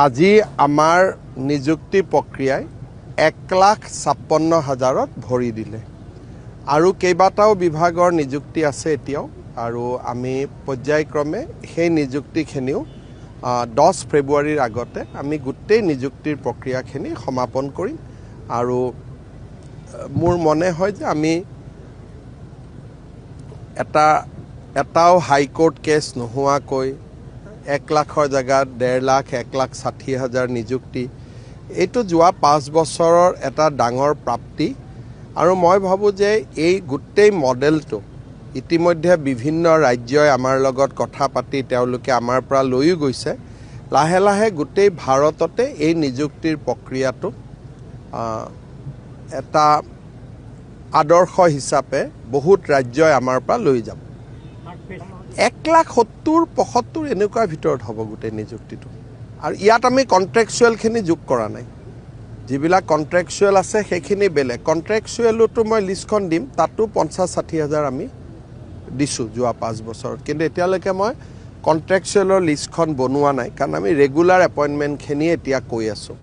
আজি আমাৰ নিযুক্তি প্ৰক্ৰিয়াই 1,56,000ত ভৰি দিলে আৰু কেইবাটাও বিভাগৰ নিযুক্তি আছে এতিয়াও আৰু আমি পৰ্যায়ক্ৰমে সেই নিযুক্তিখিনিও 10 ফেব্ৰুৱাৰীৰ আগতে আমি গোটেই নিযুক্তিৰ প্ৰক্ৰিয়াখিনি সমাপন কৰিম আৰু মোৰ মনে হয় যে আমি এটাও হাইকোৰ্ট কেছ নোহোৱাকৈ 1 লাখৰ জেগাত 1.5 লাখ 1,60,000 নিযুক্তি এইটো যোৱা 5 বছৰৰ এটা ডাঙৰ প্ৰাপ্তি আৰু মই ভাবোঁ যে এই গোটেই মডেলটো ইতিমধ্যে বিভিন্ন ৰাজ্যই আমাৰ লগত কথা পাতি তেওঁলোকে আমাৰ পৰা লৈও গৈছে লাহে লাহে গোটেই ভাৰততে এই নিযুক্তিৰ প্ৰক্ৰিয়াটো এটা আদৰ্শ হিচাপে বহুত ৰাজ্যই আমাৰ পৰা লৈ যাব 1,70,75 এনেকুৱা ভিতৰত হ'ব গোটেই নিযুক্তিটো আৰু ইয়াত আমি কন্ট্ৰেকচুৱেলখিনি যোগ কৰা নাই যিবিলাক কন্ট্ৰেকচুৱেল আছে সেইখিনি বেলেগ কন্ট্ৰেকচুৱেলতো মই লিষ্টখন দিম তাতো 50-60,000 আমি দিছোঁ যোৱা 5 বছৰ কিন্তু এতিয়ালৈকে মই কন্ট্ৰেকচুৱেলৰ লিষ্টখন বনোৱা নাই কাৰণ আমি ৰেগুলাৰ এপইণ্টমেণ্টখিনি এতিয়া কৈ আছোঁ